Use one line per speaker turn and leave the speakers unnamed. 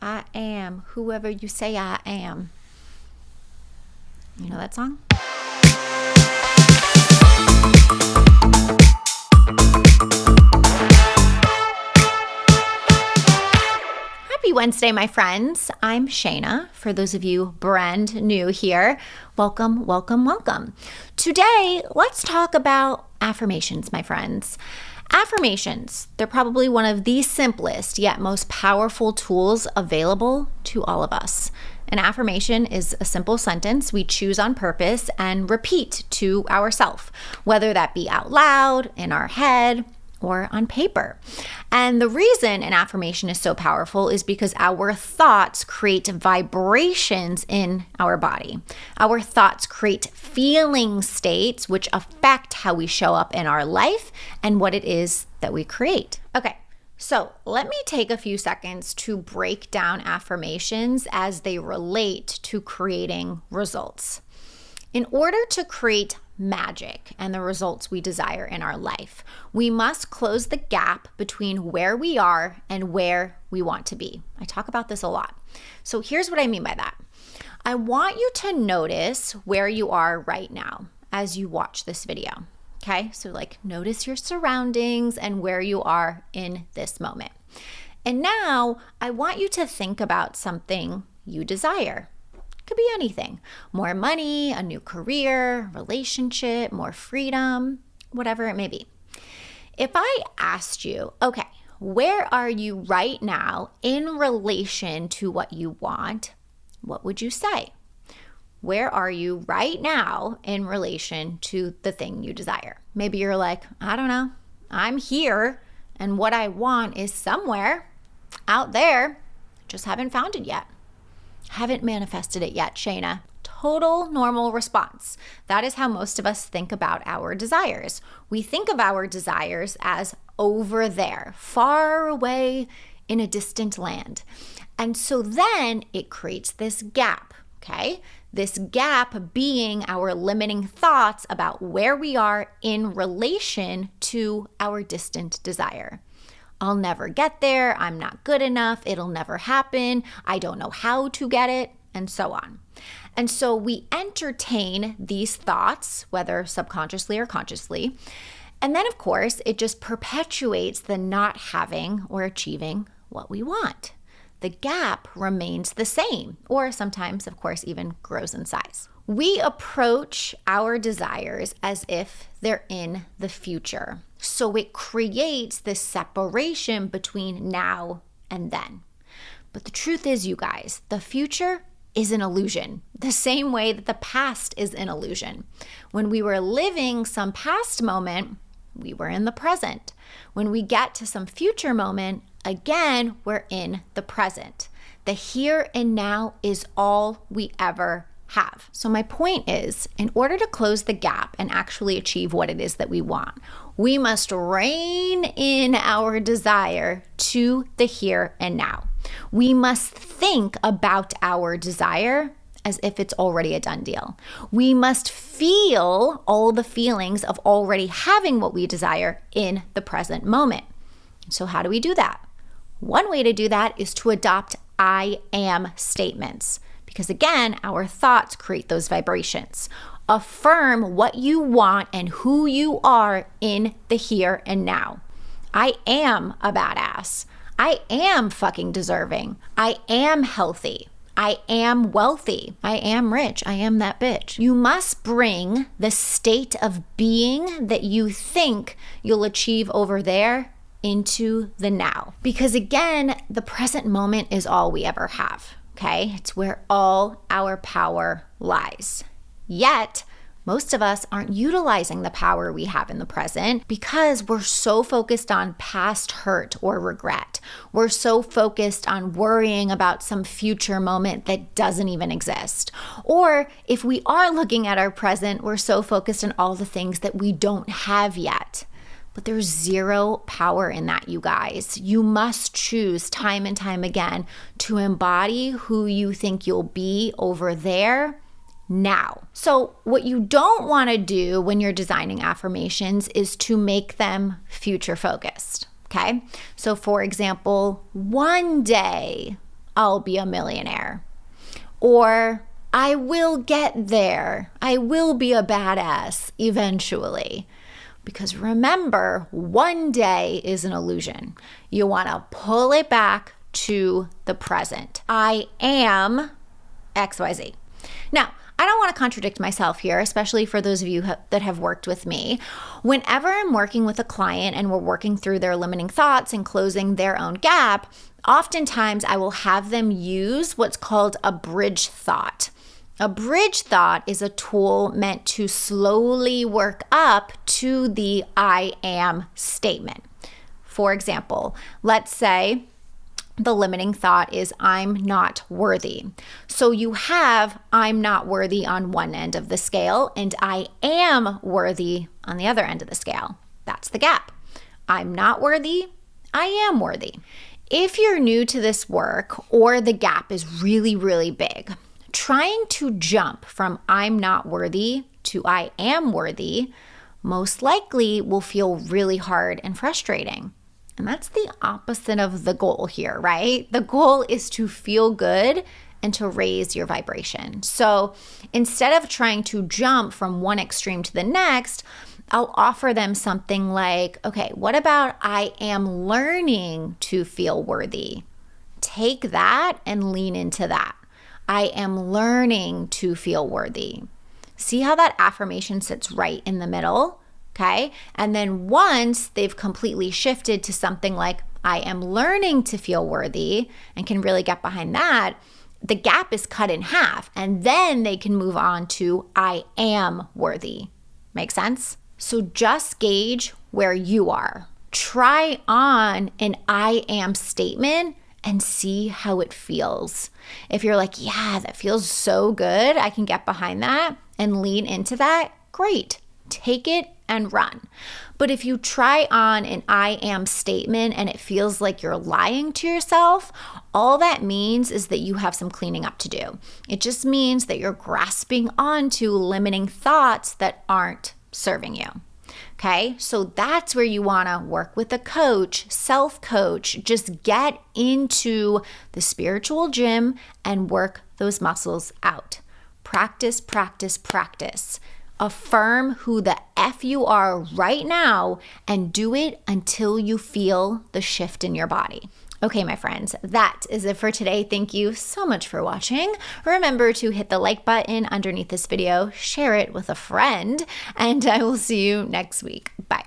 I am whoever you say I am. You know that song? Happy Wednesday, my friends. I'm Shayna. For those of you brand new here, welcome, welcome, welcome. Today, let's talk about affirmations, my friends. Affirmations, they're probably one of the simplest yet most powerful tools available to all of us. An affirmation is a simple sentence we choose on purpose and repeat to ourselves, whether that be out loud, in our head, or on paper. And the reason an affirmation is so powerful is because our thoughts create vibrations in our body. Our thoughts create feeling states which affect how we show up in our life and what it is that we create. Okay, so let me take a few seconds to break down affirmations as they relate to creating results. In order to create magic and the results we desire in our life, we must close the gap between where we are and where we want to be. I talk about this a lot. So here's what I mean by that. I want you to notice where you are right now as you watch this video. Okay, so notice your surroundings and where you are in this moment. And now I want you to think about something you desire. Could be anything. More money, a new career, relationship, more freedom, whatever it may be. If I asked you, okay, where are you right now in relation to what you want? What would you say? Where are you right now in relation to the thing you desire? Maybe you're like, I don't know. I'm here and what I want is somewhere out there. Just haven't found it yet. Haven't manifested it yet, Shayna. Total normal response. That is how most of us think about our desires. We think of our desires as over there, far away in a distant land. And so then it creates this gap, okay? This gap being our limiting thoughts about where we are in relation to our distant desire. I'll never get there, I'm not good enough, it'll never happen, I don't know how to get it, and so on. And so we entertain these thoughts, whether subconsciously or consciously, and then of course it just perpetuates the not having or achieving what we want. The gap remains the same, or sometimes of course even grows in size. We approach our desires as if they're in the future. So it creates this separation between now and then. But the truth is, you guys, the future is an illusion, the same way that the past is an illusion. When we were living some past moment, we were in the present. When we get to some future moment, again, we're in the present. The here and now is all we ever have. So my point is, in order to close the gap and actually achieve what it is that we want, we must rein in our desire to the here and now. We must think about our desire as if it's already a done deal. We must feel all the feelings of already having what we desire in the present moment. So how do we do that? One way to do that is to adopt I am statements. Because again, our thoughts create those vibrations. Affirm what you want and who you are in the here and now. I am a badass. I am fucking deserving. I am healthy. I am wealthy. I am rich. I am that bitch. You must bring the state of being that you think you'll achieve over there into the now. Because again, the present moment is all we ever have. Okay, it's where all our power lies. Yet, most of us aren't utilizing the power we have in the present because we're so focused on past hurt or regret. We're so focused on worrying about some future moment that doesn't even exist. Or if we are looking at our present, we're so focused on all the things that we don't have yet. But there's zero power in that, you guys. You must choose time and time again to embody who you think you'll be over there now. So what you don't want to do when you're designing affirmations is to make them future focused, okay? So for example, one day I'll be a millionaire. Or I will get there. I will be a badass eventually. Because remember, one day is an illusion. You want to pull it back to the present. I am XYZ. Now, I don't want to contradict myself here, especially for those of you that have worked with me. Whenever I'm working with a client and we're working through their limiting thoughts and closing their own gap, oftentimes I will have them use what's called a bridge thought. A bridge thought is a tool meant to slowly work up to the I am statement. For example, let's say the limiting thought is I'm not worthy. So you have I'm not worthy on one end of the scale and I am worthy on the other end of the scale. That's the gap. I'm not worthy. I am worthy. If you're new to this work or the gap is really, really big, trying to jump from I'm not worthy to I am worthy most likely will feel really hard and frustrating. And that's the opposite of the goal here, right? The goal is to feel good and to raise your vibration. So instead of trying to jump from one extreme to the next, I'll offer them something like, okay, what about I am learning to feel worthy? Take that and lean into that. I am learning to feel worthy. See how that affirmation sits right in the middle? Okay. And then once they've completely shifted to something like, I am learning to feel worthy and can really get behind that, the gap is cut in half. And then they can move on to, I am worthy. Make sense? So just gauge where you are. Try on an I am statement and see how it feels. If you're like, yeah, that feels so good, I can get behind that and lean into that, great. Take it and run. But if you try on an I am statement and it feels like you're lying to yourself, all that means is that you have some cleaning up to do. It just means that you're grasping onto limiting thoughts that aren't serving you. Okay, so that's where you want to work with a coach, self-coach. Just get into the spiritual gym and work those muscles out. Practice, practice, practice. Affirm who the F you are right now and do it until you feel the shift in your body. Okay, my friends, that is it for today. Thank you so much for watching. Remember to hit the like button underneath this video, share it with a friend, and I will see you next week. Bye.